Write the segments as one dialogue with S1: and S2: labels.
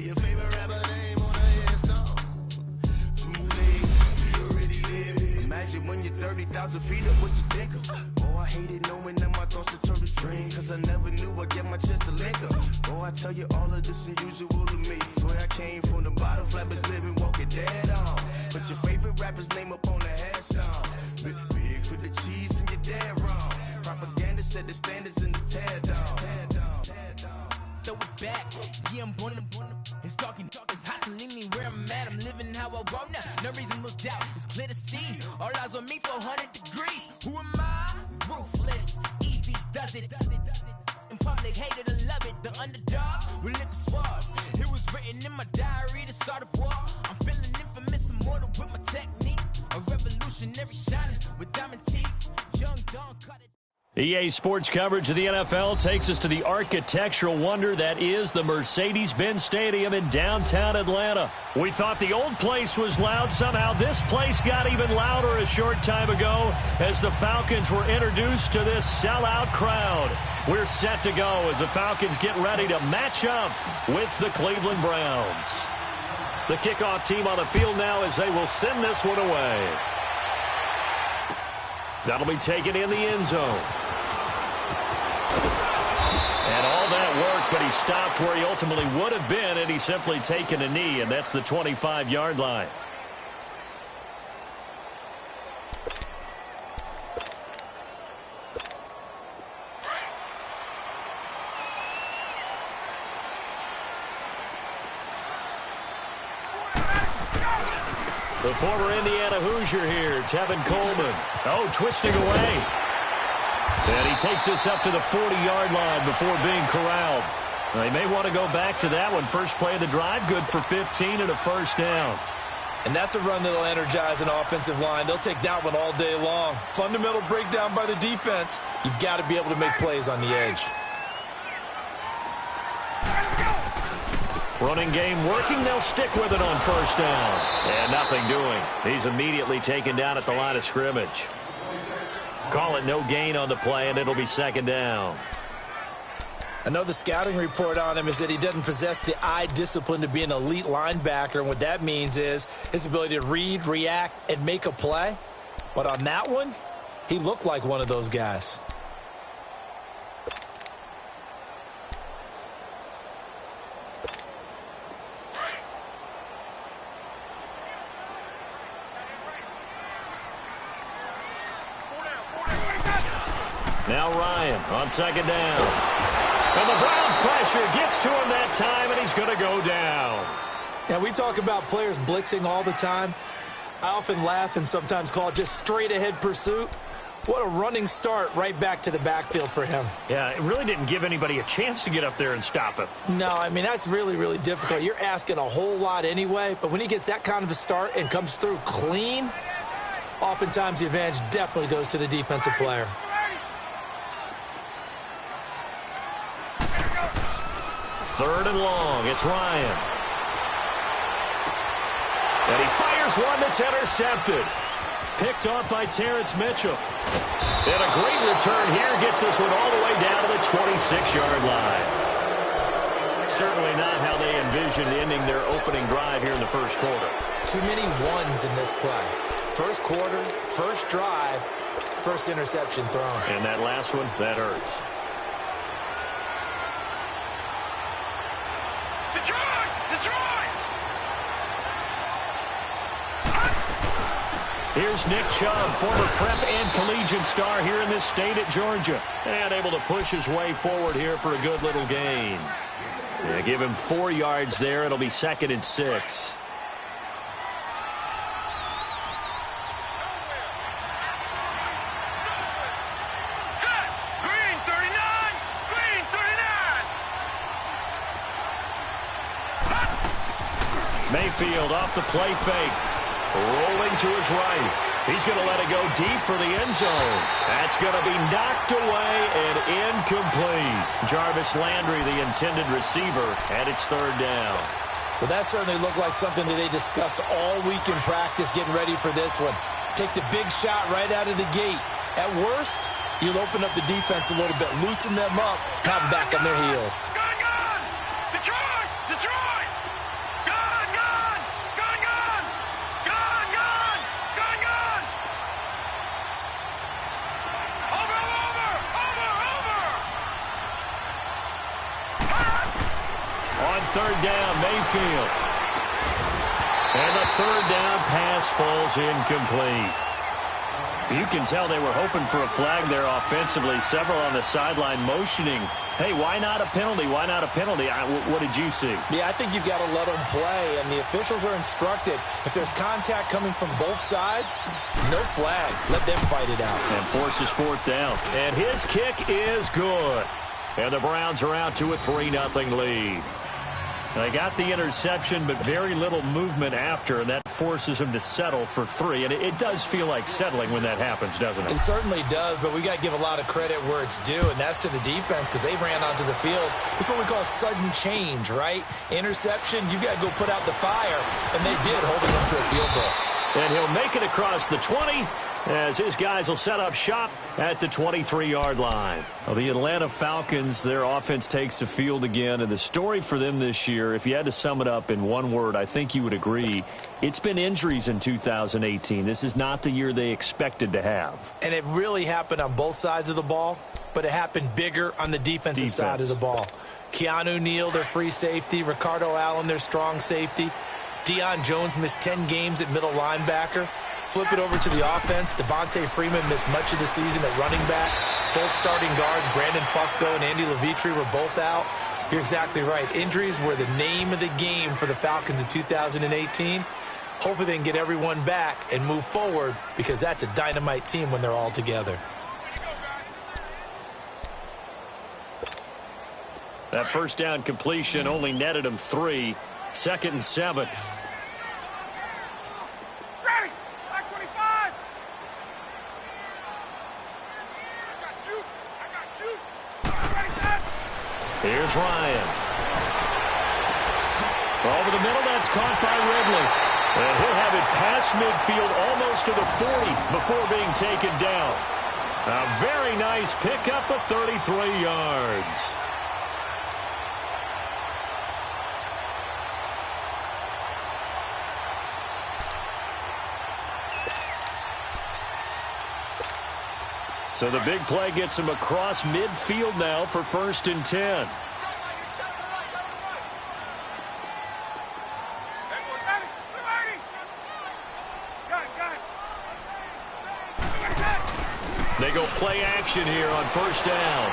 S1: your favorite rapper name on a headstone. Too late, you already live. Imagine when you're 30,000 feet up, what you think of? Oh, I hated knowing that my thoughts would turn to dream, cause I never knew I'd get my chance to link up. Oh, I tell you all of this unusual to me. Swear I came from the bottom, flappers living, walking dead on. But your favorite rapper's name up on the headstone. Big for the cheese and you're dead wrong. Propaganda set the standards in the tear down.
S2: Throw it back, yeah, I'm born to. It's dark, it's hot, so leave me where I'm at. I'm living how I want now. No reason to look out, it's clear to see. All eyes on me, 400 degrees. Who am I? Ruthless, easy, does it. In public, hated or love it. The underdogs with liquor swabs. It was written in my diary to start a war. I'm feeling infamous, immortal with my technique. A revolutionary shining with diamond teeth. Young Don cut it.
S3: EA Sports coverage of the NFL takes us to the architectural wonder that is the Mercedes-Benz Stadium in downtown Atlanta. We thought the old place was loud. Somehow this place got even louder a short time ago as the Falcons were introduced to this sellout crowd. We're set to go as the Falcons get ready to match up with the Cleveland Browns. The kickoff team on the field now as they will send this one away. That'll be taken in the end zone. And all that work, but he stopped where he ultimately would have been, and he's simply taken a knee, and that's the 25-yard line. The former Indiana Hoosier here, Tevin Coleman. Oh, twisting away. And he takes this up to the 40-yard line before being corralled. They may want to go back to that one. First play of the drive, good for 15 and a first down.
S4: And that's a run that'll energize an offensive line. They'll take that one all day long. Fundamental breakdown by the defense. You've got to be able to make plays on the edge.
S3: Running game working. They'll stick with it on first down. And nothing doing. He's immediately taken down at the line of scrimmage. Call it no gain on the play, and it'll be second down.
S4: I know the scouting report on him is that he doesn't possess the eye discipline to be an elite linebacker. And what that means is his ability to read, react, and make a play. But on that one, he looked like one of those guys.
S3: Now Ryan on second down. And the Browns pressure gets to him that time, and he's going to go down.
S4: Now, we talk about players blitzing all the time. I often laugh and sometimes call it just straight-ahead pursuit. What a running start right back to the backfield for him.
S3: Yeah, it really didn't give anybody a chance to get up there and stop him.
S4: No, I mean, that's really, really difficult. You're asking a whole lot anyway, but when he gets that kind of a start and comes through clean, oftentimes the advantage definitely goes to the defensive player.
S3: Third and long, it's Ryan. And he fires one that's intercepted. Picked off by Terrence Mitchell. And a great return here gets this one all the way down to the 26-yard line. Certainly not how they envisioned ending their opening drive here in the first quarter.
S4: Too many ones in this play. First quarter, first drive, first interception thrown.
S3: And that last one, that hurts. Here's Nick Chubb, former prep and collegiate star here in this state at Georgia. And able to push his way forward here for a good little gain. Yeah, give him 4 yards there. It'll be 2nd and 6. Mayfield off the play fake. Rolling to his right. He's going to let it go deep for the end zone. That's going to be knocked away and incomplete. Jarvis Landry, the intended receiver, and it's 3rd down.
S4: Well, that certainly looked like something that they discussed all week in practice getting ready for this one. Take the big shot right out of the gate. At worst, you'll open up the defense a little bit, loosen them up, have them back on their heels.
S1: Detroit!
S3: third down, Mayfield. And the third down pass falls incomplete. You can tell they were hoping for a flag there offensively. Several on the sideline motioning, hey, why not a penalty? Why not a penalty? What did you see?
S4: Yeah, I think you've got to let them play, and the officials are instructed. If there's contact coming from both sides, no flag. Let them fight it out.
S3: And forces fourth down. And his kick is good. And the Browns are out to a 3-0 lead. They got the interception, but very little movement after, and that forces them to settle for 3. And it does feel like settling when that happens, doesn't it?
S4: It certainly does, but we got to give a lot of credit where it's due, and that's to the defense because they ran onto the field. It's what we call sudden change, right? Interception, you got to go put out the fire, and they did, holding them to a field goal.
S3: And he'll make it across the 20 as his guys will set up shop at the 23-yard line. Well, the Atlanta Falcons, their offense takes the field again, and the story for them this year, if you had to sum it up in one word, I think you would agree, it's been injuries in 2018. This is not the year they expected to have.
S4: And it really happened on both sides of the ball, but it happened bigger on the defensive side of the ball. Keanu Neal, their free safety. Ricardo Allen, their strong safety. Deion Jones missed 10 games at middle linebacker. Flip it over to the offense. Devontae Freeman missed much of the season at running back. Both starting guards, Brandon Fusco and Andy Levitri, were both out. You're exactly right. Injuries were the name of the game for the Falcons in 2018. Hopefully they can get everyone back and move forward because that's a dynamite team when they're all together.
S3: That first down completion only netted them 3. 2nd and 7. Here's Ryan. Over the middle, that's caught by Ridley. And he'll have it past midfield almost to the 40 before being taken down. A very nice pickup of 33 yards. So the big play gets him across midfield now for 1st and 10. They go play action here on 1st down.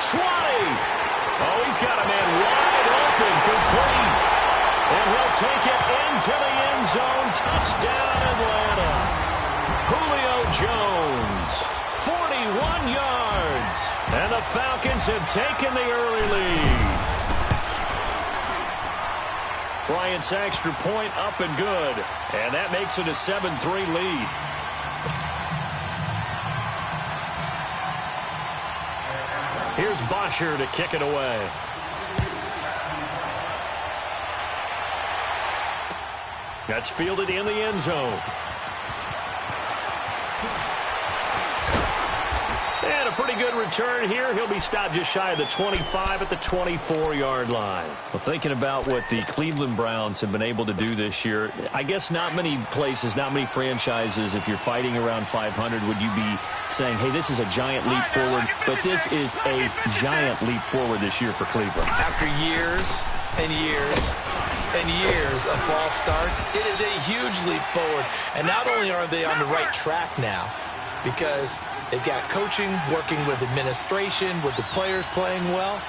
S3: 20. Oh, he's got a man wide open, complete. And he'll take it into the end zone. Touchdown, Atlanta. Julio Jones, 41 yards. And the Falcons have taken the early lead. Bryant's extra point up and good. And that makes it a 7-3 lead. Here's Bosher to kick it away. That's fielded in the end zone. And a pretty good return here. He'll be stopped just shy of the 25 at the 24-yard line. Well, thinking about what the Cleveland Browns have been able to do this year, I guess not many places, not many franchises, if you're fighting around 500, would you be saying, hey, this is a giant leap forward, but this is a giant leap forward this year for Cleveland.
S4: After years and years and years of false starts, it is a huge leap forward. And not only are they on the right track now, because they've got coaching, working with administration, with the players playing well.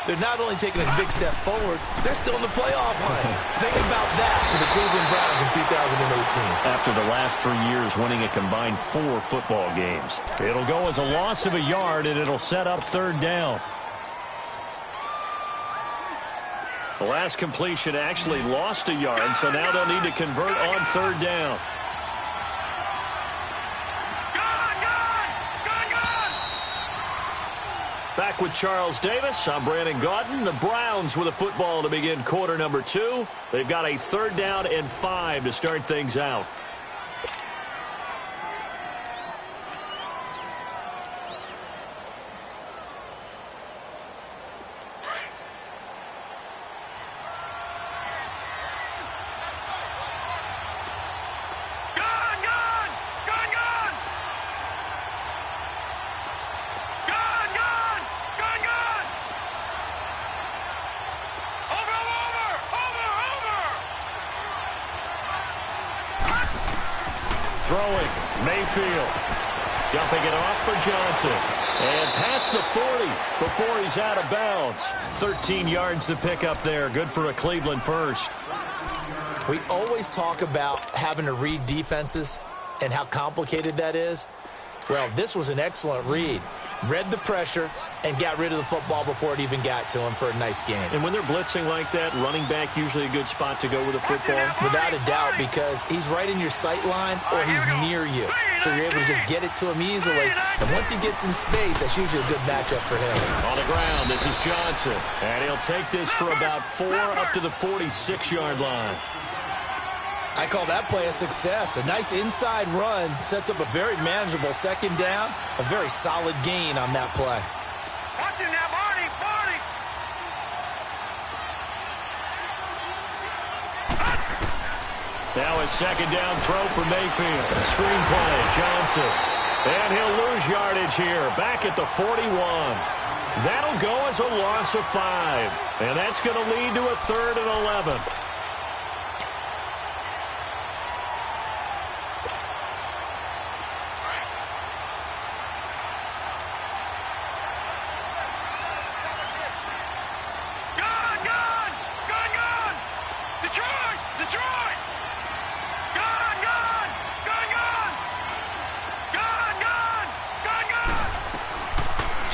S4: They're not only taking a big step forward, they're still in the playoff hunt. Think about that for the Cleveland Browns in 2018.
S3: After the last 3 years winning a combined 4 football games. It'll go as a loss of a yard, and it'll set up 3rd down. The last completion actually lost a yard, so now they'll need to convert on 3rd down. Back with Charles Davis, I'm Brandon Gaudin. The Browns with a football to begin quarter number 2. They've got a 3rd down and 5 to start things out. Mayfield. Dumping it off for Johnson. And past the 40 before he's out of bounds. 13 yards to pick up there. Good for a Cleveland first.
S4: We always talk about having to read defenses and how complicated that is. Well, this was an excellent read. Read the pressure and got rid of the football before it even got to him for a nice game.
S3: And when they're blitzing like that, running back usually a good spot to go with the football?
S4: Without a doubt, because he's right in your sight line or he's near you. So you're able to just get it to him easily. And once he gets in space, that's usually a good matchup for him.
S3: On the ground, this is Johnson. And he'll take this for about 4 up to the 46-yard line.
S4: I call that play a success. A nice inside run sets up a very manageable second down. A very solid gain on that play.
S5: Watching that, Marty.
S3: Now a second down throw for Mayfield. Screen play, Johnson. And he'll lose yardage here. Back at the 41. That'll go as a loss of 5. And that's going to lead to a 3rd and 11.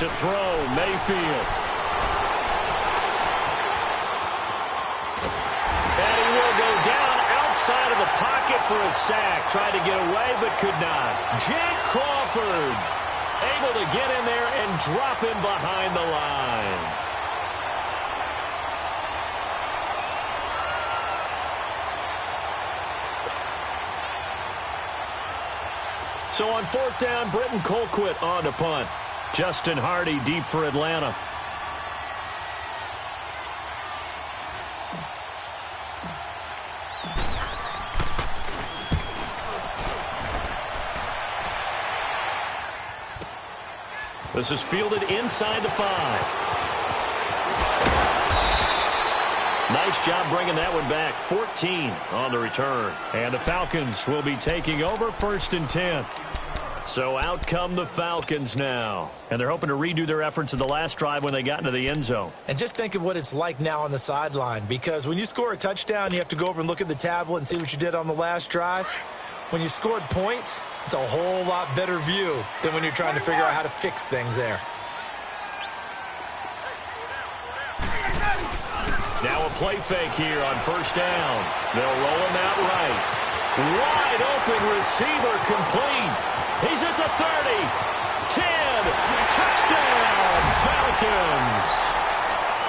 S3: To throw, Mayfield. And he will go down outside of the pocket for a sack. Tried to get away, but could not. Jake Crawford able to get in there and drop him behind the line. So on 4th down, Britton Colquitt on to punt. Justin Hardy deep for Atlanta. This is fielded inside the 5. Nice job bringing that one back. 14 on the return. And the Falcons will be taking over 1st and 10. So out come the Falcons now. And they're hoping to redo their efforts in the last drive when they got into the end zone.
S4: And just think of what it's like now on the sideline. Because when you score a touchdown, you have to go over and look at the tablet and see what you did on the last drive. When you scored points, it's a whole lot better view than when you're trying to figure out how to fix things there.
S3: Now a play fake here on 1st down. They'll roll him out right. Wide open receiver complete. He's at the 30, 10, touchdown, Falcons.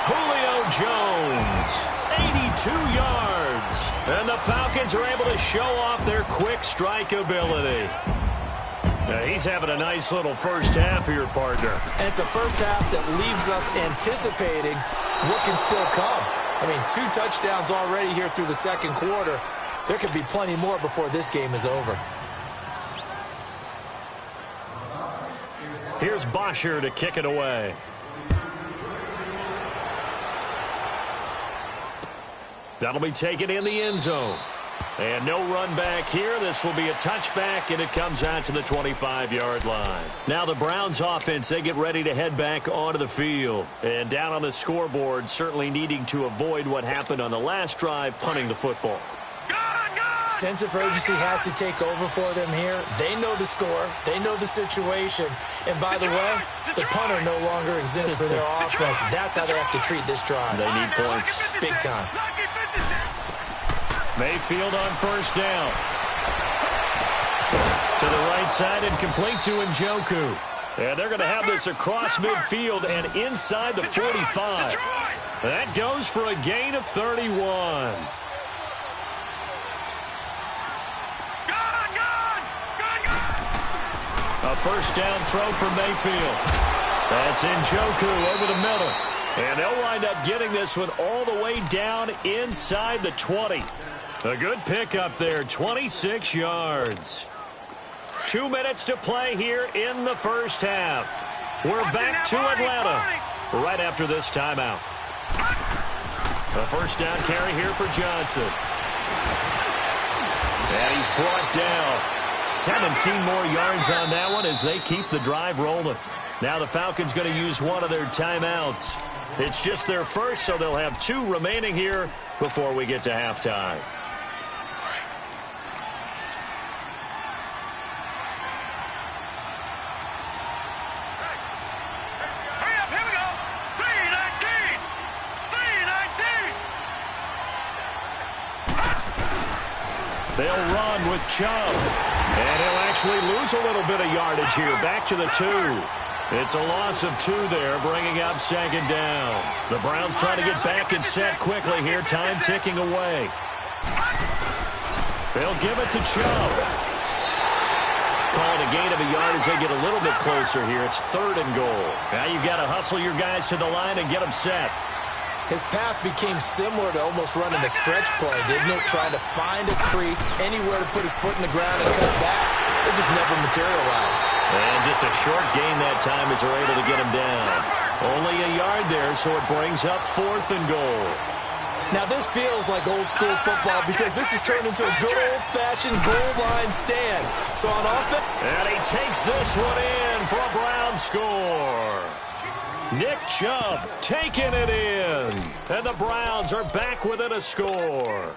S3: Julio Jones, 82 yards. And the Falcons are able to show off their quick strike ability. Now he's having a nice little first half here, partner.
S4: And it's a first half that leaves us anticipating what can still come. I mean, 2 touchdowns already here through the second quarter. There could be plenty more before this game is over.
S3: Here's Bosher to kick it away. That'll be taken in the end zone. And no run back here. This will be a touchback, and it comes out to the 25-yard line. Now the Browns offense, they get ready to head back onto the field. And down on the scoreboard, certainly needing to avoid what happened on the last drive, punting the football.
S4: Sense of urgency has to take over for them here. They know the score. They know the situation. And by the way, the punter no longer exists for their offense. That's how they have to treat this drive.
S3: They need points.
S4: Big time.
S3: Mayfield on 1st down. To the right side and complete to Njoku. And they're going to have this across midfield and inside the 45. That goes for a gain of 31. A 1st down throw for Mayfield. That's Njoku over the middle. And they'll wind up getting this one all the way down inside the 20. A good pickup there, 26 yards. 2 minutes to play here in the first half. We're back to Atlanta right after this timeout. A 1st down carry here for Johnson. And he's brought down. 17 more yards on that one as they keep the drive rolling. Now the Falcons going to use one of their timeouts. It's just their first, so they'll have 2 remaining here before we get to halftime.
S5: Hurry up, here we go. 3:19. 3:19.
S3: They'll run with Chubb. And he'll actually lose a little bit of yardage here. Back to the 2. It's a loss of 2 there, bringing up second down. The Browns trying to get back and set quickly here. Time ticking away. They'll give it to Chubb. Calling a gain of a yard as they get a little bit closer here. It's 3rd and goal. Now you've got to hustle your guys to the line and get them set.
S4: His path became similar to almost running a stretch play, didn't it? Trying to find a crease, anywhere to put his foot in the ground and cut back. It just never materialized.
S3: And just a short gain that time as they're able to get him down. Only a yard there, so it brings up 4th and goal.
S4: Now this feels like old school football because this has turned into a good old-fashioned goal line stand. So on offense...
S3: And he takes this one in for a Brown score. Nick Chubb taking it in. And the Browns are back within a score.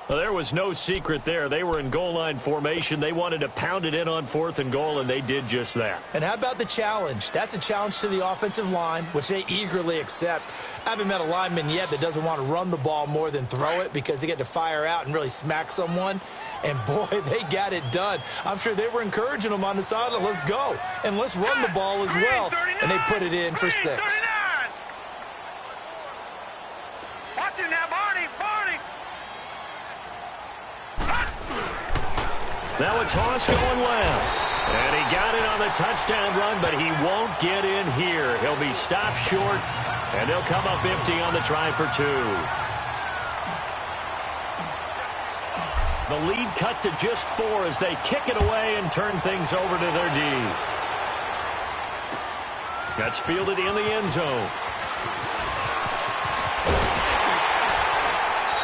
S3: Well, there was no secret there. They were in goal line formation. They wanted to pound it in on 4th and goal, and they did just that.
S4: And how about the challenge? That's a challenge to the offensive line, which they eagerly accept. I haven't met a lineman yet that doesn't want to run the ball more than throw it because they get to fire out and really smack someone. And, boy, they got it done. I'm sure they were encouraging them on the sideline. Let's go. And let's run the ball as well. And they put it in for 6.
S5: Watch it now, Barney.
S3: Now a toss going left. And he got it on the touchdown run, but he won't get in here. He'll be stopped short, and they'll come up empty on the try for 2. The lead cut to just 4 as they kick it away and turn things over to their D. That's fielded in the end zone.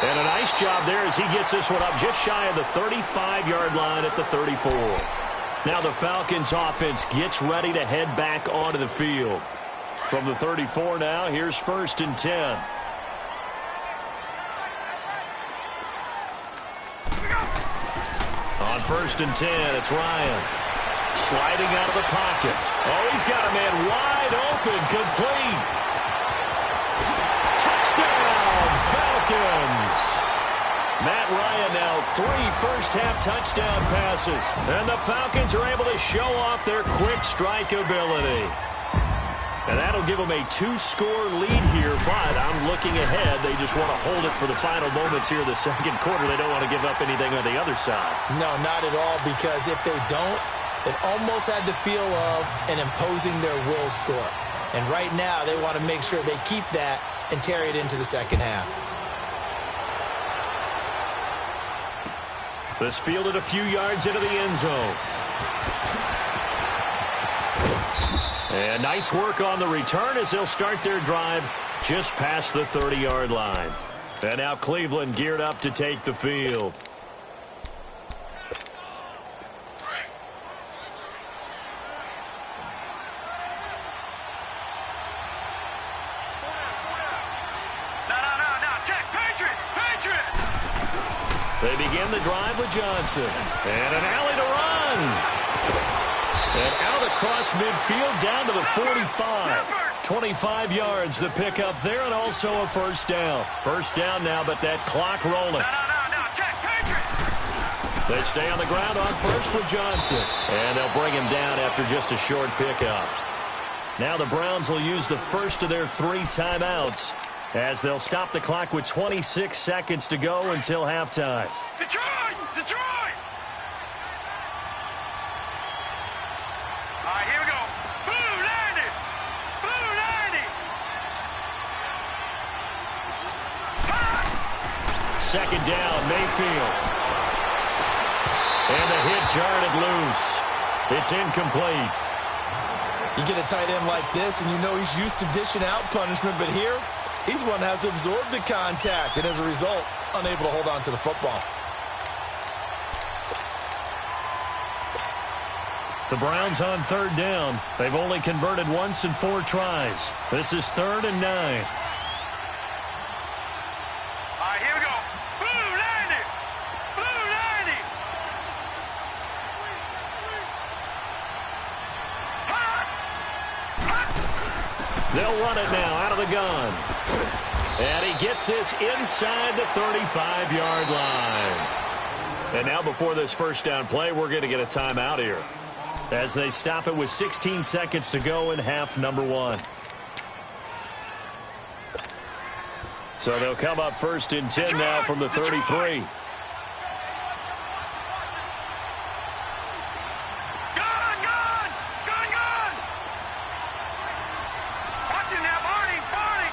S3: And a nice job there as he gets this one up just shy of the 35-yard line at the 34. Now the Falcons offense gets ready to head back onto the field. From the 34 now, here's 1st and 10. On 1st and 10, it's Ryan. Sliding out of the pocket. Oh, he's got a man wide open, complete. Touchdown, Falcons. Matt Ryan now 3 first-half touchdown passes. And the Falcons are able to show off their quick strike ability. And that'll give them a 2-score lead here, but I'm looking ahead. They just want to hold it for the final moments here of the second quarter. They don't want to give up anything on the other side.
S4: No, not at all, because if they don't, it almost had the feel of an imposing their will score. And right now, they want to make sure they keep that and carry it into the second half.
S3: This fielded a few yards into the end zone. And nice work on the return as they'll start their drive just past the 30-yard line. And now Cleveland geared up to take the field. They begin the drive with Johnson. And an alley to run. And out across midfield down to the 45. 25 yards the pickup there and also a first down. First down now, but that clock rolling. They stay on the ground on first with Johnson. And they'll bring him down after just a short pickup. Now the Browns will use the first of their 3 timeouts as they'll stop the clock with 26 seconds to go until halftime.
S5: Detroit! Detroit! All right, here we go. Blue 90! Blue 90!
S3: Second down, Mayfield. And the hit jarred it loose. It's incomplete.
S4: You get a tight end like this, and you know he's used to dishing out punishment, but here, he's one that has to absorb the contact, and as a result, unable to hold on to the football.
S3: The Browns on third down. They've only converted once in 4 tries. This is 3rd and 9.
S5: All right, here we go. Blue 90. Blue 90.
S3: They'll run it now out of the gun. And he gets this inside the 35-yard line. And now before this first down play, we're going to get a timeout here, as they stop it with 16 seconds to go in half number 1. So they'll come up 1st and 10 now from the 33.
S5: Gun, gun, gun, gun. Watch it now, Barney, Barney.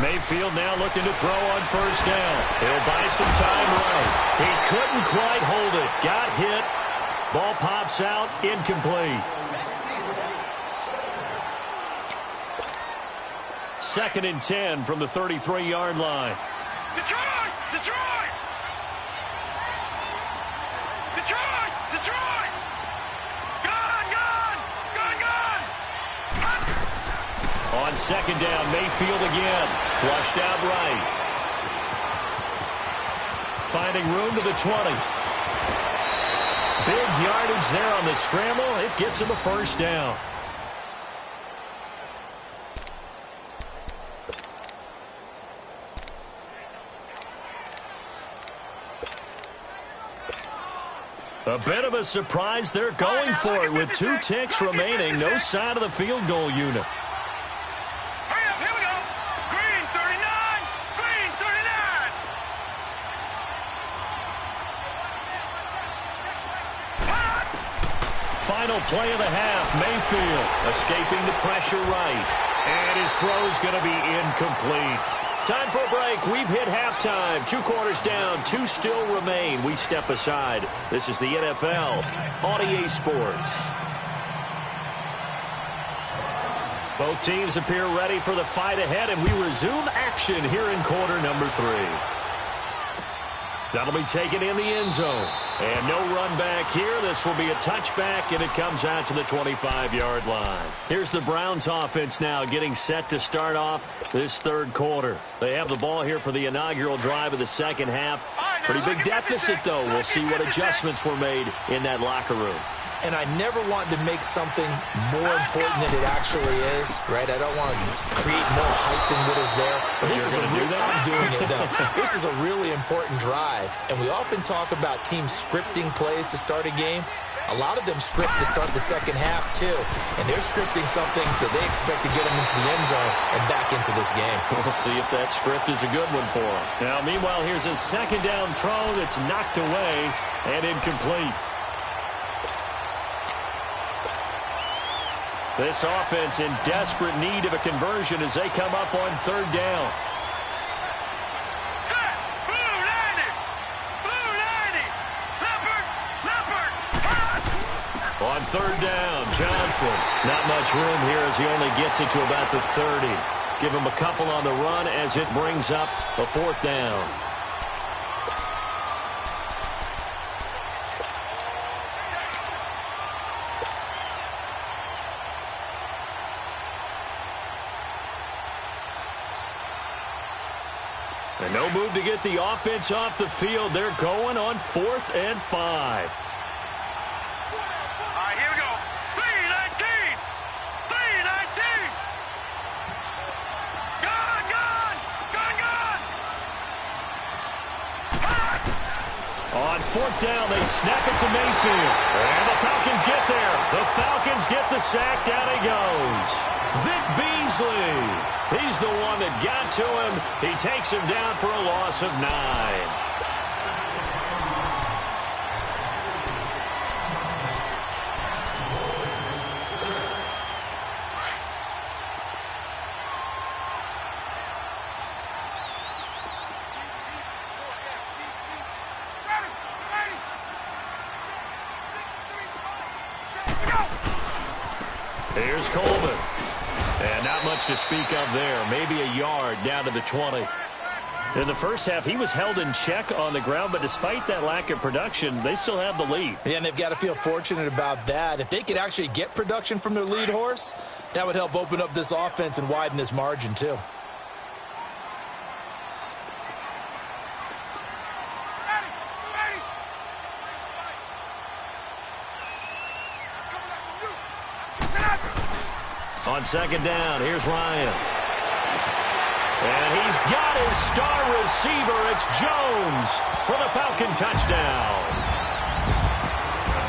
S3: Mayfield now looking to throw on 1st down. He'll buy some time right. He couldn't quite hold it. Got hit. Ball pops out. Incomplete. 2nd and 10 from the 33-yard line.
S5: Detroit, Detroit. Detroit, Detroit. Gun, gun, gun, gun.
S3: On 2nd down, Mayfield again. Flushed out right. Finding room to the 20. Big yardage there on the scramble. It gets him a 1st down. A bit of a surprise. They're going for it with 2 ticks remaining. No sign of the field goal unit.
S5: Hurry up, here we go. Green 39, green 39.
S3: Final play of the half. Mayfield escaping the pressure right. And his throw's going to be incomplete. Time for a break. We've hit halftime. 2 quarters down. 2 still remain. We step aside. This is the NFL on EA Sports. Both teams appear ready for the fight ahead, and we resume action here in quarter number 3. That'll be taken in the end zone. And no run back here. This will be a touchback, and it comes out to the 25-yard line. Here's the Browns offense now getting set to start off this 3rd quarter. They have the ball here for the inaugural drive of the 2nd half. Pretty big deficit, though. We'll see what adjustments were made in that locker room.
S4: And I never want to make something more important than it actually is, right? I don't want to create more hype than what is there. But this is I'm doing it, though. This is a really important drive. And we often talk about teams scripting plays to start a game. A lot of them script to start the 2nd half, too. And they're scripting something that they expect to get them into the end zone and back into this game.
S3: We'll see if that script is a good one for them. Now, meanwhile, here's a 2nd down throw that's knocked away and incomplete. This offense in desperate need of a conversion as they come up on 3rd down.
S5: Set. Blue 90. Blue 90. Leopard. Leopard.
S3: On 3rd down, Johnson. Not much room here as he only gets it to about the 30. Give him a couple on the run as it brings up a 4th down. And no move to get the offense off the field. They're going on 4th and 5.
S5: All right, here we go. 319. 319. Gun, gun, gun, gun.
S3: On 4th down, they snap it to Mayfield. And the Falcons get there. The Falcons get the sack. Down he goes. Vic Beasley. He's the one that got to him. He takes him down for a loss of 9. Here's Coleman. And not much to speak of there. Maybe a yard down to the 20. In the first half, he was held in check on the ground, but despite that lack of production, they still have the lead.
S4: Yeah, and they've got to feel fortunate about that. If they could actually get production from their lead horse, that would help open up this offense and widen this margin, too.
S3: On second down, here's Ryan. And he's got his star receiver. It's Jones for the Falcon touchdown.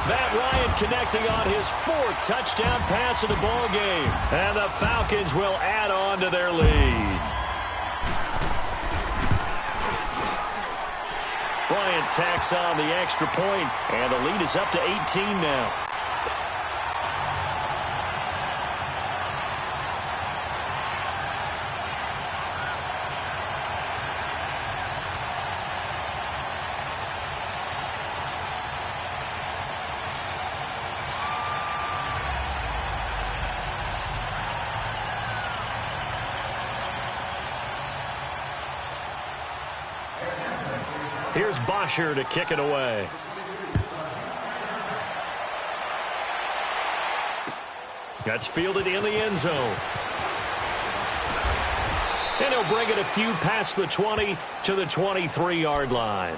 S3: Matt Ryan connecting on his 4th touchdown pass of the ball game. And the Falcons will add on to their lead. Bryant tacks on the extra point, and the lead is up to 18 now. Here's Bosher to kick it away. That's fielded in the end zone. And he'll bring it a few past the 20 to the 23-yard line.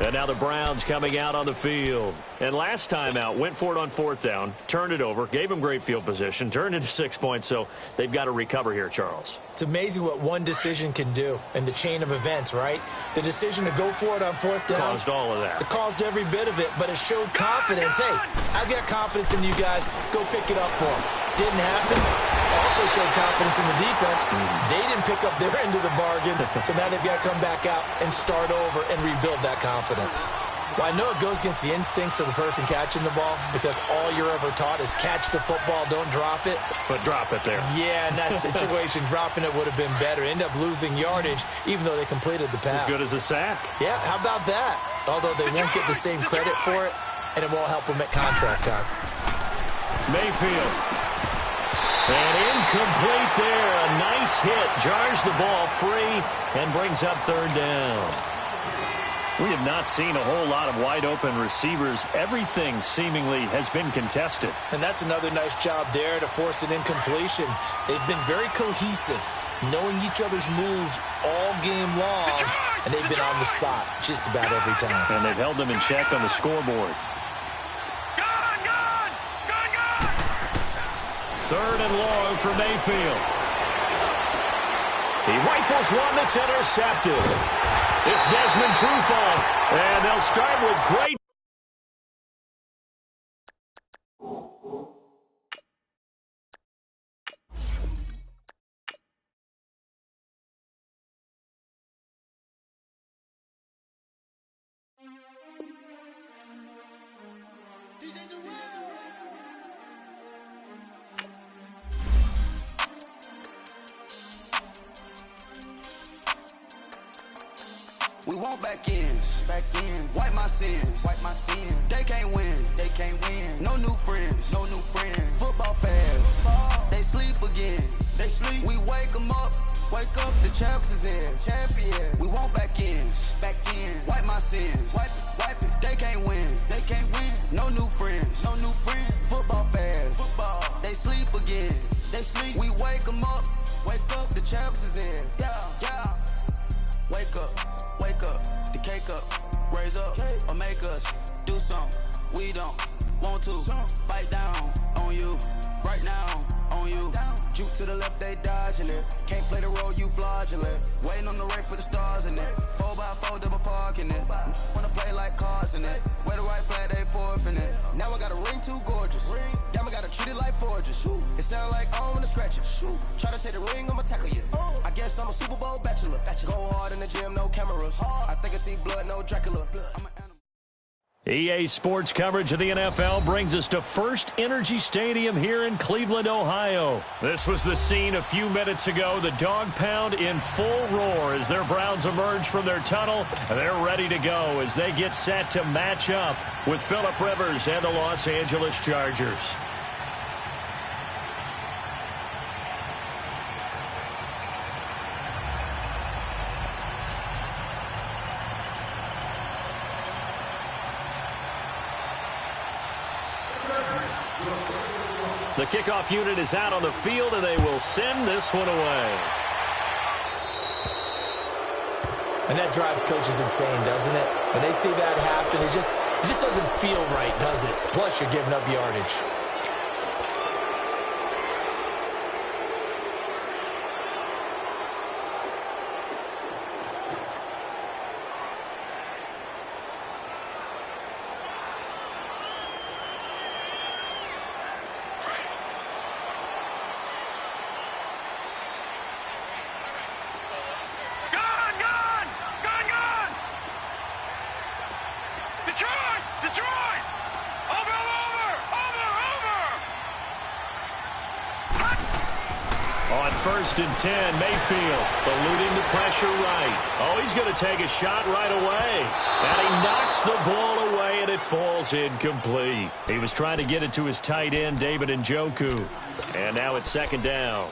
S3: And now the Browns coming out on the field. And last time out, went for it on 4th down, turned it over, gave them great field position, turned into 6 points, so they've got to recover here, Charles.
S4: It's amazing what one decision can do in the chain of events, right? The decision to go for it on 4th down.
S3: Caused all of that.
S4: It caused every bit of it, but it showed confidence. Hey, I've got confidence in you guys. Go pick it up for them. Didn't happen. Also showed confidence in the defense. They didn't pick up their end of the bargain, so now they've got to come back out and start over and rebuild that confidence. Well, I know it goes against the instincts of the person catching the ball because all you're ever taught is catch the football, don't drop it.
S3: But drop it there.
S4: Yeah, in that situation, dropping it would have been better. End up losing yardage, even though they completed the pass.
S3: As good as a sack.
S4: Yeah, how about that? Although they won't get the same credit for it, and it won't help them at contract time.
S3: Mayfield. And incomplete there. A nice hit. Jars the ball free and brings up 3rd down. We have not seen a whole lot of wide-open receivers. Everything seemingly has been contested.
S4: And that's another nice job there to force an incompletion. They've been very cohesive, knowing each other's moves all game long, and they've been on the spot just about every time.
S3: And they've held them in check on the scoreboard. 3rd and long for Mayfield. He rifles one that's intercepted. It's Desmond Trufant, and they'll start with great.
S6: We want back ends, wipe my sins, They can't win, No new friends, Football fans, they sleep again, We wake them up, the champs is in, We want back ends, wipe my sins, wipe it. They can't win, No new friends, Football fans, they sleep again, We wake them up, the champs is in, yeah. Wake up, the cake up, raise up, or make us do something we don't want to. Bite down on you, right now on you. Juke to the left, they dodging it. Can't play the role, you fraudulent. Waiting on the race for the stars in it. 4x4 double parking it. Wanna play like cars in it. Wear the right flag, they forfeit it. Now I got a ring too gorgeous. Damn, I gotta treat it like forges. It sound like I wanna scratch it. Try to take the ring, I'ma tackle you. I guess I'm a Super Bowl bachelor. Go hard in the gym, no cameras. I think I see blood, no Dracula. I'm an animal.
S3: EA Sports coverage of the NFL brings us to First Energy Stadium here in Cleveland, Ohio. This was the scene a few minutes ago. The dog pound in full roar as their Browns emerge from their tunnel. They're ready to go as they get set to match up with Phillip Rivers and the Los Angeles Chargers. The kickoff unit is out on the field, and they will send this one away.
S4: And that drives coaches insane, doesn't it? When they see that happen, it just doesn't feel right, does it? Plus, you're giving up yardage.
S3: First and 10, Mayfield eluding the pressure right. Oh, he's going to take a shot right away. And he knocks the ball away, and it falls incomplete. He was trying to get it to his tight end, David Njoku. And now it's second down.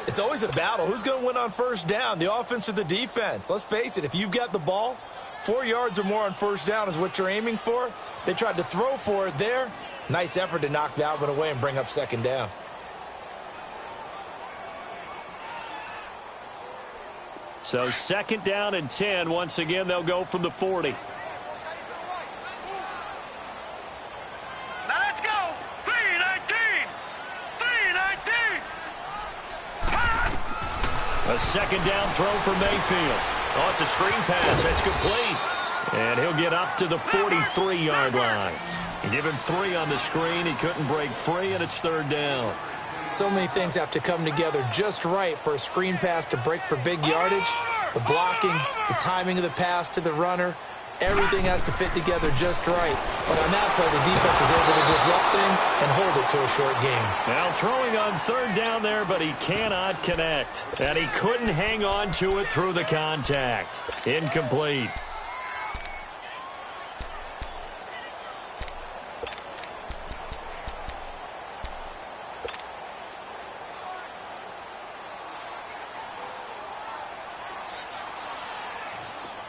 S4: It's always a battle. Who's going to win on first down, the offense or the defense? Let's face it, if you've got the ball, 4 yards or more on first down is what you're aiming for. They tried to throw for it there. Nice effort to knock that one away and bring up second down.
S3: So second down and 10. Once again, they'll go from the 40.
S5: Now let's go. 3-19. 3-19.
S3: A second down throw for Mayfield. Oh, it's a screen pass. That's complete. And he'll get up to the 43-yard line. You give him 3 on the screen. He couldn't break free, and it's third down.
S4: So many things have to come together just right for a screen pass to break for big yardage. The blocking, the timing of the pass to the runner, everything has to fit together just right. But on that play, the defense was able to disrupt things and hold it to a short game.
S3: Now throwing on third down there, but he cannot connect. And he couldn't hang on to it through the contact. Incomplete.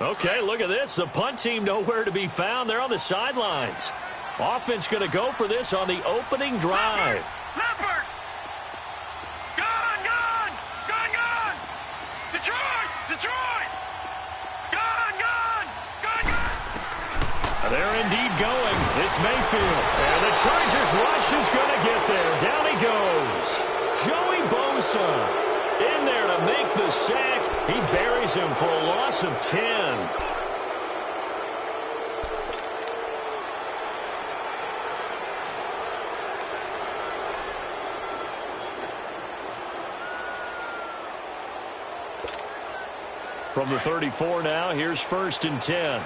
S3: Okay, look at this. The punt team nowhere to be found. They're on the sidelines. Offense going to go for this on the opening drive.
S5: Leopard! Gone! Detroit! Gone!
S3: They're indeed going. It's Mayfield. And the Chargers rush is going to get there. Down he goes. Joey Bosa in there to make the sack. He buries him for a loss of 10. From the 34 now, here's first and 10.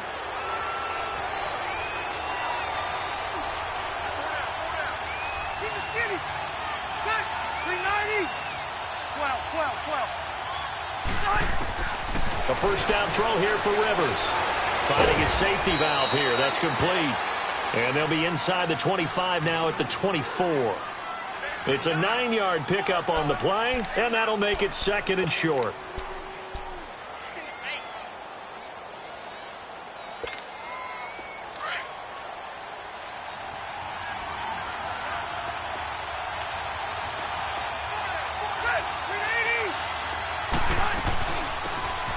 S3: A first down throw here for Rivers. Finding his safety valve here. That's complete. And they'll be inside the 25 now at the 24. It's a 9-yard pickup on the play, and that'll make it second and short.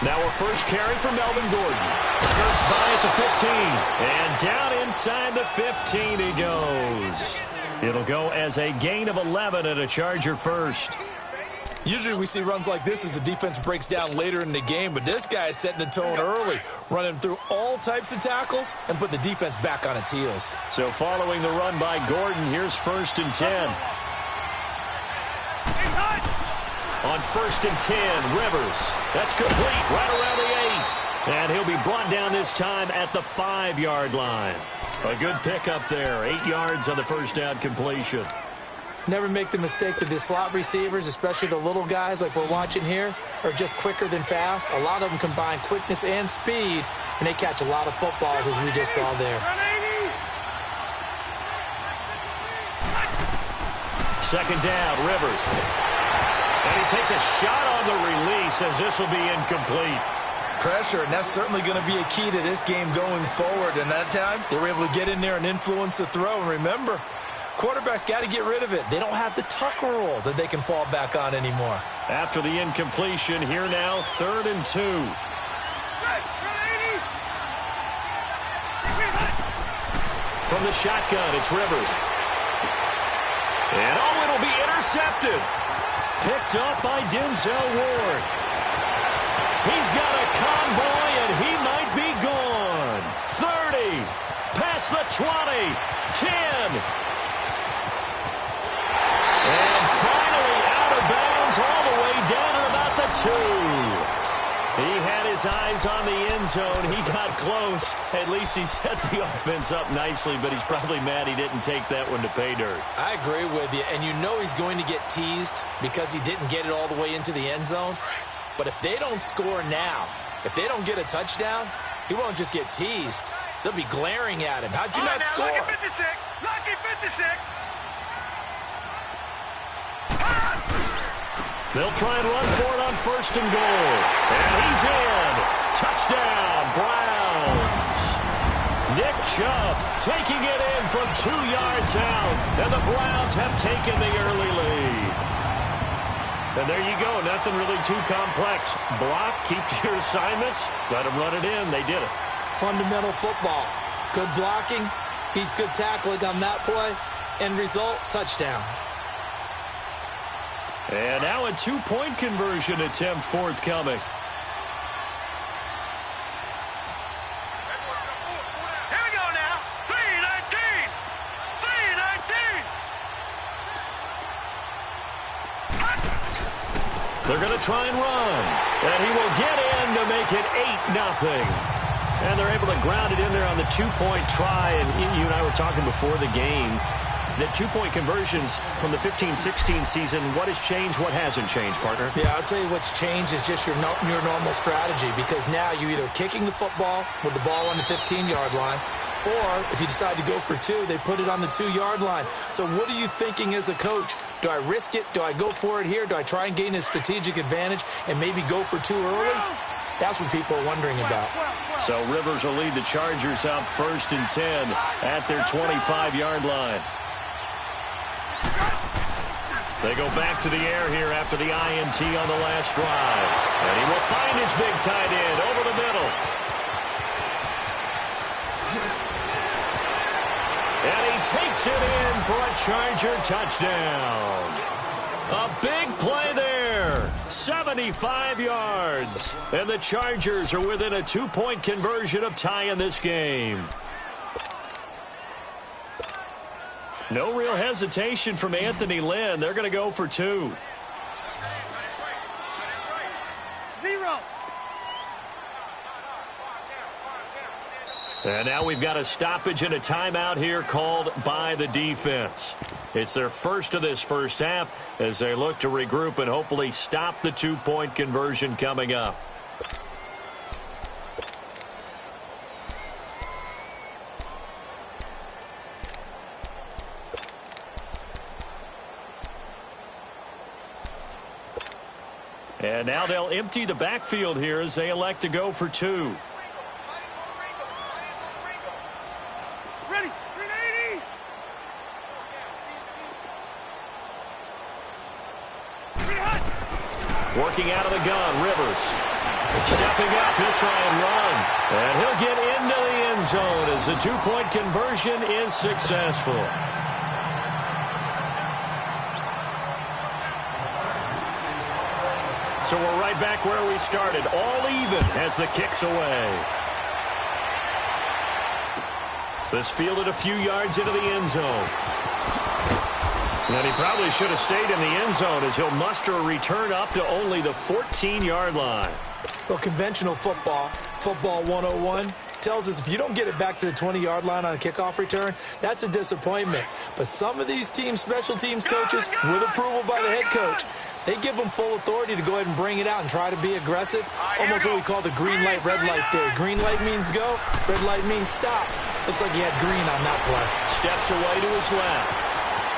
S3: Now a first carry for Melvin Gordon. Skirts by at the 15. And down inside the 15 he goes. It'll go as a gain of 11 at a Charger first.
S4: Usually we see runs like this as the defense breaks down later in the game, but this guy is setting the tone early, running through all types of tackles and put the defense back on its heels.
S3: So following the run by Gordon, here's first and 10. On first and 10, Rivers. That's complete right around the 8. And he'll be brought down this time at the 5-yard line. A good pickup there. 8 yards on the first down completion.
S4: Never make the mistake that the slot receivers, especially the little guys like we're watching here, are just quicker than fast. A lot of them combine quickness and speed, and they catch a lot of footballs as we just saw there.
S3: Second down, Rivers. And he takes a shot on the release as this will be incomplete.
S4: Pressure, and that's certainly going to be a key to this game going forward. And that time, they were able to get in there and influence the throw. And remember, Quarterback's got to get rid of it. They don't have the tuck rule that they can fall back on anymore.
S3: After the incompletion, here now, 3rd and 2. From the shotgun, it's Rivers. And it'll be intercepted. Picked up by Denzel Ward. He's got a convoy, and he might be gone. 30, past the 20, 10. And finally out of bounds all the way down at about the 2. He had his eyes on the end zone. He got close. At least he set the offense up nicely, but he's probably mad he didn't take that one to pay dirt.
S4: I agree with you, and you know he's going to get teased because he didn't get it all the way into the end zone. But if they don't score now, if they don't get a touchdown, he won't just get teased. They'll be glaring at him. How'd you not score?
S5: Lucky 56. Lucky 56.
S3: They'll try and run for it on 1st and goal. And he's in. Touchdown, Browns. Nick Chubb taking it in from 2 yards out. And the Browns have taken the early lead. And there you go. Nothing really too complex. Block, keep to your assignments. Let them run it in. They did it.
S4: Fundamental football. Good blocking beats good tackling on that play. End result, touchdown.
S3: And now a 2-point conversion attempt forthcoming.
S5: Here we go now. 3-19. 3-19.
S3: They're going to try and run. And he will get in to make it 8-0. And they're able to ground it in there on the 2-point try. And you and I were talking before the game. The 2-point conversions from the 15-16 season, what has changed, what hasn't changed, partner?
S4: Yeah, I'll tell you what's changed is just your normal strategy, because now you're either kicking the football with the ball on the 15-yard line, or if you decide to go for 2, they put it on the 2-yard line. So what are you thinking as a coach? Do I risk it? Do I go for it here? Do I try and gain a strategic advantage and maybe go for 2 early? That's what people are wondering about.
S3: So Rivers will lead the Chargers out 1st and 10 at their 25-yard line. They go back to the air here after the INT on the last drive. And he will find his big tight end over the middle. And he takes it in for a Charger touchdown. A big play there. 75 yards. And the Chargers are within a 2-point conversion of tying this game. No real hesitation from Anthony Lynn. They're going to go for 2.
S5: 0.
S3: And now we've got a stoppage and a timeout here called by the defense. It's their first of this first half as they look to regroup and hopefully stop the 2-point conversion coming up. And now they'll empty the backfield here as they elect to go for 2.
S5: Ready. 380.
S3: Working out of the gun, Rivers. Stepping up, he'll try and run. And he'll get into the end zone as the 2-point conversion is successful. So we're right back where we started, all even as the kick's away. This fielded a few yards into the end zone. And he probably should have stayed in the end zone as he'll muster a return up to only the 14-yard line.
S4: Well, conventional football 101, tells us if you don't get it back to the 20-yard line on a kickoff return, that's a disappointment. But some of these teams, special teams coaches, with approval by the head coach, they give them full authority to go ahead and bring it out and try to be aggressive. Almost what we call the green light, red light theory. Green light means go, red light means stop. Looks like he had green on that play.
S3: Steps away to his left.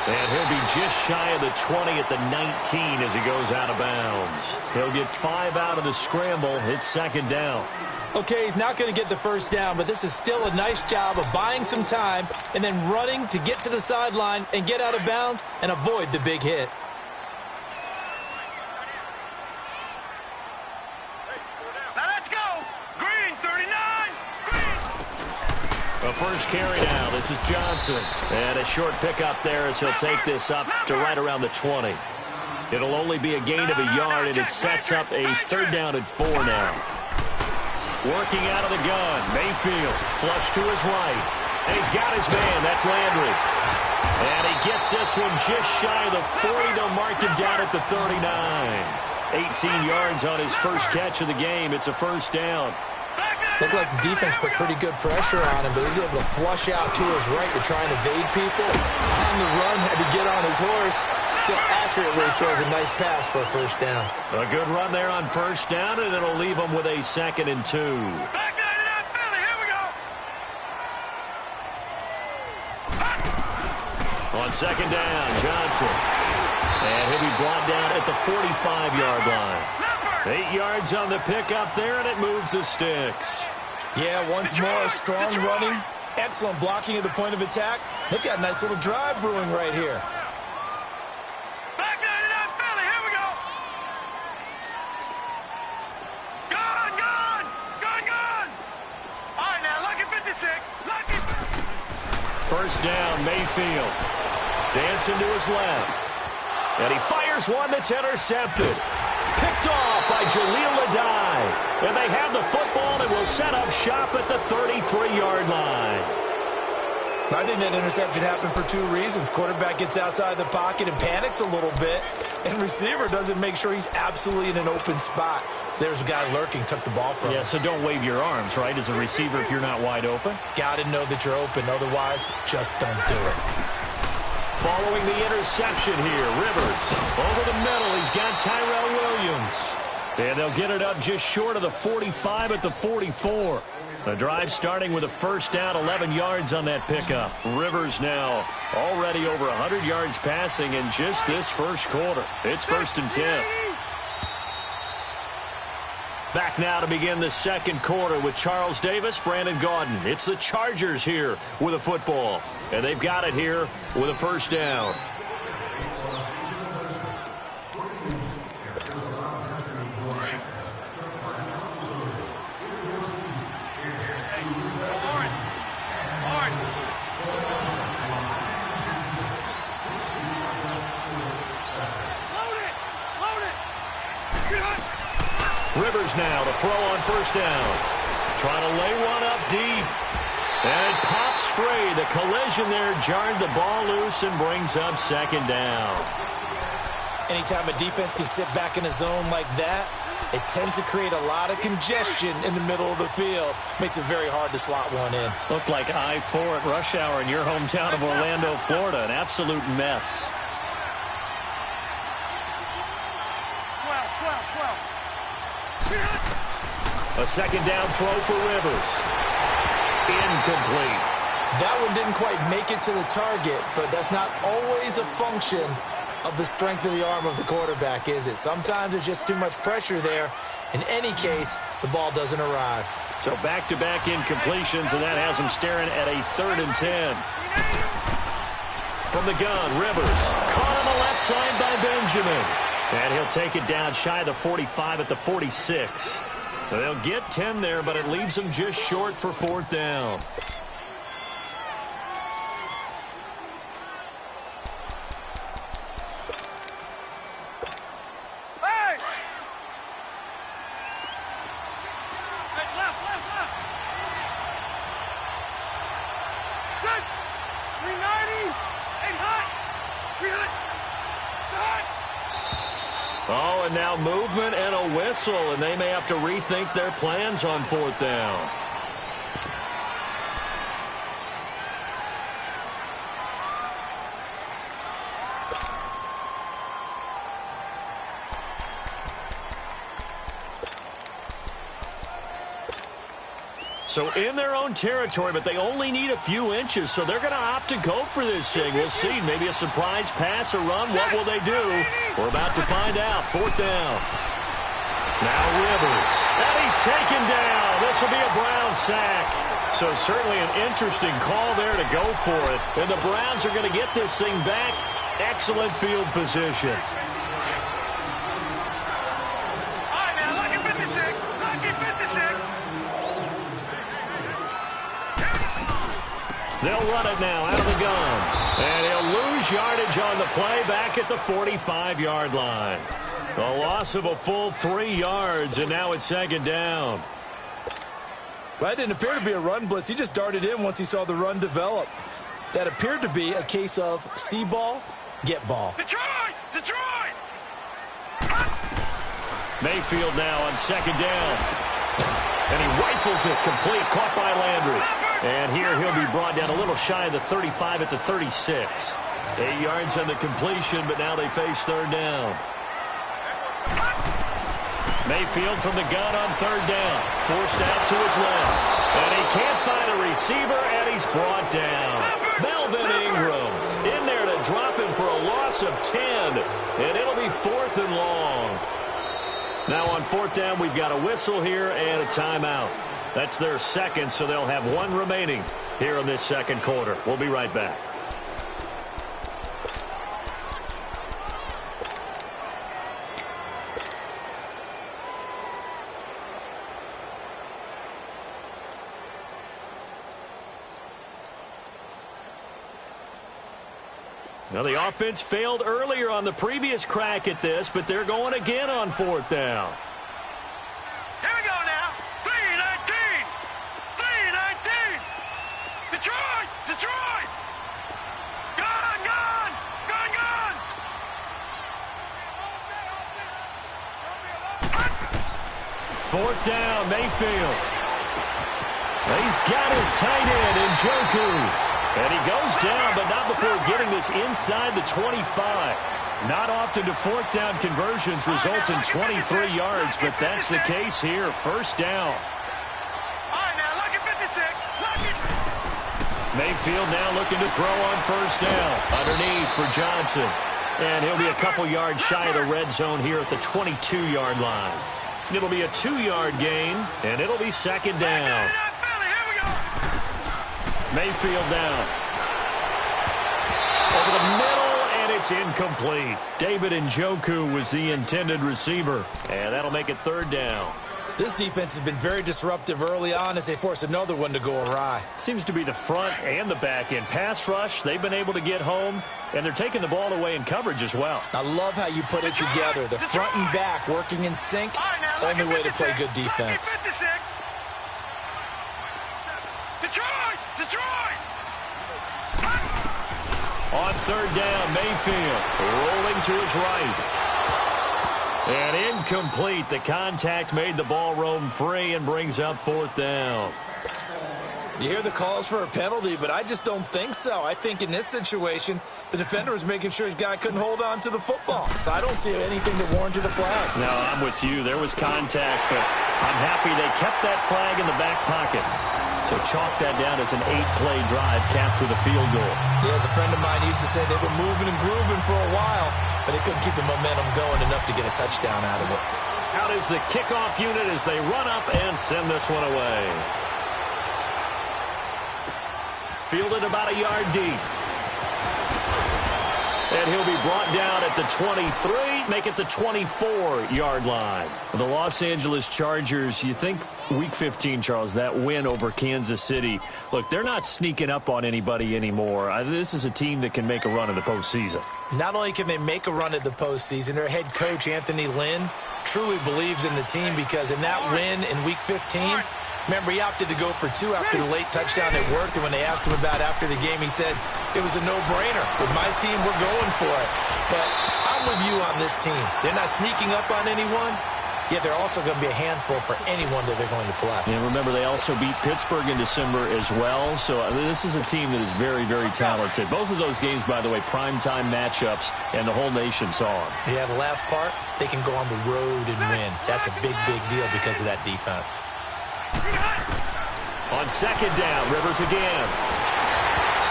S3: And he'll be just shy of the 20 at the 19 as he goes out of bounds. He'll get 5 out of the scramble. It's second down.
S4: Okay, he's not going to get the first down, but this is still a nice job of buying some time and then running to get to the sideline and get out of bounds and avoid the big hit.
S5: Now let's go. Green, 39.
S3: A first carry now. This is Johnson. And a short pickup there as he'll take this up to right around the 20. It'll only be a gain of a yard, and it sets up a third down and 4 now. Working out of the gun, Mayfield, flush to his right. And he's got his man, that's Landry. And he gets this one just shy of the 40. They'll mark him down at the 39. 18 yards on his first catch of the game. It's a first down.
S4: Looked like the defense put pretty good pressure on him, but he's able to flush out to his right to try and evade people. On the run, had to get on his horse. Still accurately throws a nice pass for a first down.
S3: A good run there on first down, and it'll leave him with a 2nd and 2.
S5: Back there to that Philly. Here we go.
S3: On second down, Johnson. And he'll be brought down at the 45-yard line. 8 yards on the pickup there, and it moves the sticks.
S4: Yeah, once more, strong running, excellent blocking at the point of attack. They've got a nice little drive brewing right here.
S5: Back there to that Philly. Here we go. Gone, gone, gone, gone. All right, now, lucky 56. Lucky 56.
S3: First down, Mayfield. Dancing to his left. And he fires one that's intercepted. Picked off by Jaleel Adai. And they have the football and will set up shop at the 33-yard line.
S4: I think that interception happened for 2 reasons. Quarterback gets outside the pocket and panics a little bit. And receiver doesn't make sure he's absolutely in an open spot. So there's a guy lurking, took the ball from him.
S3: Yeah, so don't wave your arms, right, as a receiver if you're not wide open.
S4: Got to know that you're open. Otherwise, just don't do it.
S3: Following the interception here, Rivers over the middle. He's got Tyrell Williams. And they'll get it up just short of the 45 at the 44. The drive starting with a first down, 11 yards on that pickup. Rivers now already over 100 yards passing in just this first quarter. It's 1st and 10. Back now to begin the second quarter with Charles Davis, Brandon Gaudin. It's the Chargers here with a football. And they've got it here with a first down. Rivers now to throw on first down. Trying to lay one up deep. And it pops free. The collision there jarred the ball loose and brings up second down.
S4: Anytime a defense can sit back in a zone like that, it tends to create a lot of congestion in the middle of the field. Makes it very hard to slot one in.
S3: Looked like I-4 at rush hour in your hometown of Orlando, Florida. An absolute mess.
S5: 12.
S3: A second down throw for Rivers. Incomplete.
S4: That one didn't quite make it to the target, but that's not always a function of the strength of the arm of the quarterback, is it? Sometimes there's just too much pressure there. In any case, the ball doesn't arrive.
S3: So back-to-back incompletions, and that has him staring at a 3rd and 10. From the gun, Rivers. Caught on the left side by Benjamin. And he'll take it down shy of the 45 at the 46. They'll get 10 there, but it leaves them just short for 4th down. Oh, and now movement and a whistle, and they may have to rethink their plans on 4th down. So in their own territory, but they only need a few inches, so they're going to opt to go for this thing. We'll see. Maybe a surprise pass or run. What will they do? We're about to find out. 4th down. Now Rivers. And he's taken down. This will be a Browns sack. So certainly an interesting call there to go for it. And the Browns are going to get this thing back. Excellent field position. They'll run it now out of the gun. And he'll lose yardage on the play back at the 45-yard line. A loss of a full 3 yards, and now it's 2nd down.
S4: Well, that didn't appear to be a run blitz. He just darted in once he saw the run develop. That appeared to be a case of see ball, get ball.
S5: Detroit! Detroit!
S3: Mayfield now on 2nd down. And he rifles it complete, caught by Landry. And here he'll be brought down a little shy of the 35 at the 36. 8 yards on the completion, but now they face 3rd down. Mayfield from the gun on 3rd down. Forced out to his left. And he can't find a receiver, and he's brought down. Melvin Ingram in there to drop him for a loss of 10. And it'll be 4th and long. Now on 4th down, we've got a whistle here and a timeout. That's their 2nd, so they'll have 1 remaining here in this 2nd quarter. We'll be right back. Now, the offense failed earlier on the previous crack at this, but they're going again on 4th down.
S5: Here we go now. 3-19. 3-19. Detroit! Detroit! Gone! Gone! Gone! Gone!
S3: 4th down, Mayfield. He's got his tight end in Njoku. And he goes down, but not before getting this inside the 25. Not often do 4th down conversions result in 23 yards, but that's the case here. 1st down.
S5: All right, now, lucky 56. Lucky.
S3: Mayfield now looking to throw on 1st down. Underneath for Johnson. And he'll be a couple yards shy of the red zone here at the 22-yard line. It'll be a 2-yard gain, and it'll be 2nd down. Mayfield down. Over the middle, and it's incomplete. David Njoku was the intended receiver, and that'll make it 3rd down.
S4: This defense has been very disruptive early on as they force another one to go awry.
S3: Seems to be the front and the back end. Pass rush, they've been able to get home, and they're taking the ball away in coverage as well.
S4: I love how you put it together. The front and back working in sync, only way to play good defense.
S5: Detroit! Detroit!
S3: On 3rd down, Mayfield rolling to his right. And incomplete. The contact made the ball roam free and brings up 4th down.
S4: You hear the calls for a penalty, but I just don't think so. I think in this situation, the defender was making sure his guy couldn't hold on to the football. So I don't see anything that warranted a flag.
S3: No, I'm with you. There was contact, but I'm happy they kept that flag in the back pocket. So chalk that down as an 8-play drive capped with a field goal.
S4: Yeah, as a friend of mine used to say, they've been moving and grooving for a while, but they couldn't keep the momentum going enough to get a touchdown out of it.
S3: Out is the kickoff unit as they run up and send this one away. Fielded about a yard deep. And he'll be brought down at the 23, make it the 24-yard line. The Los Angeles Chargers, you think Week 15, Charles, that win over Kansas City. Look, they're not sneaking up on anybody anymore. This is a team that can make a run in the postseason.
S4: Not only can they make a run at the postseason, their head coach, Anthony Lynn, truly believes in the team because in that win in Week 15, remember, he opted to go for 2 after the late touchdown. It worked, and when they asked him about after the game, he said it was a no-brainer. With my team, we're going for it. But I'm with you on this team. They're not sneaking up on anyone, yet they're also going to be a handful for anyone that they're going to play.
S3: And remember, they also beat Pittsburgh in December as well. So this is a team that is very, very talented. Both of those games, by the way, primetime matchups, and the whole nation saw them.
S4: Yeah, the last part, they can go on the road and win. That's a big, big deal because of that defense.
S3: On second down, Rivers again.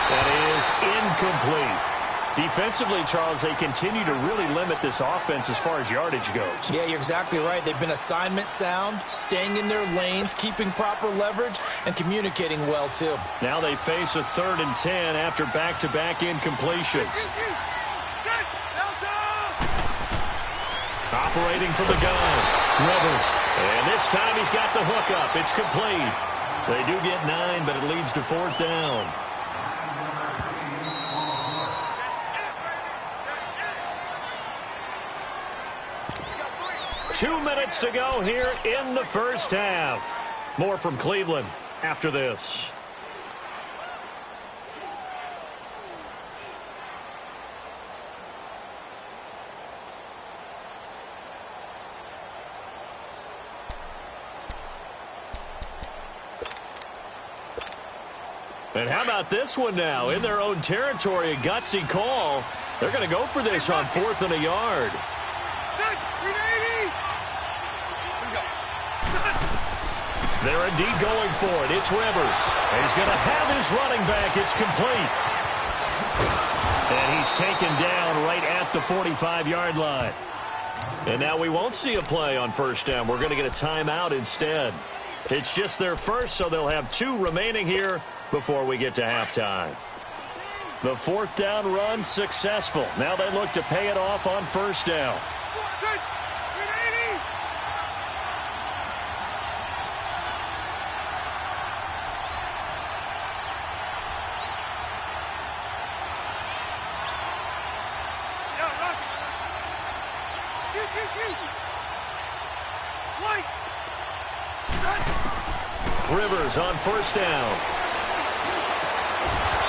S3: That is incomplete. Defensively, Charles, they continue to really limit this offense as far as yardage goes.
S4: Yeah, you're exactly right. They've been assignment sound, staying in their lanes, keeping proper leverage, and communicating well, too.
S3: Now they face a 3rd and 10 after back-to-back incompletions. Operating from the gun, Rivers. And this time he's got the hook up. It's complete. They do get 9, but it leads to 4th down. 2 minutes to go here in the first half. More from Cleveland after this. And how about this one now? In their own territory, a gutsy call. They're going to go for this on 4th and a yard. They're indeed going for it. It's Rivers. And he's going to have his running back. It's complete. And he's taken down right at the 45-yard line. And now we won't see a play on 1st down. We're going to get a timeout instead. It's just their first, so they'll have 2 remaining here before we get to halftime. The 4th down run successful. Now they look to pay it off on 1st down. Rivers on 1st down.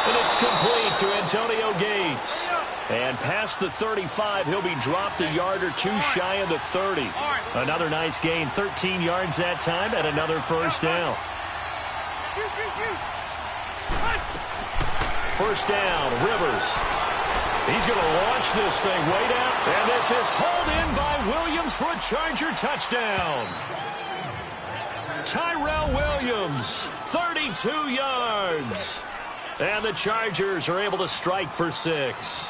S3: And it's complete to Antonio Gates. And past the 35, he'll be dropped a yard or 2 shy of the 30. Another nice gain, 13 yards that time, and another 1st down. 1st down, Rivers. He's going to launch this thing way down. And this is hauled in by Williams for a Charger touchdown. Tyrell Williams, 32 yards. And the Chargers are able to strike for 6.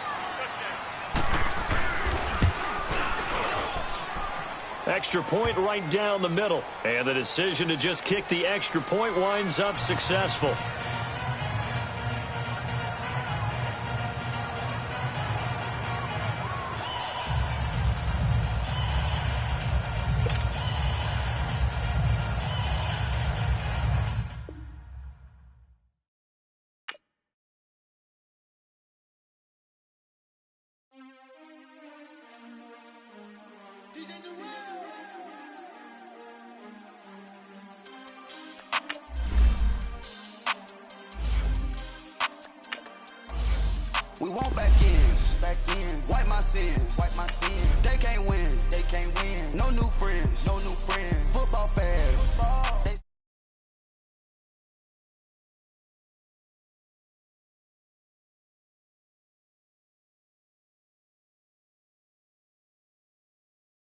S3: Extra point right down the middle. And the decision to just kick the extra point winds up successful.
S6: We want back ends. Wipe my sins. They can't win. No new friends. Football fans.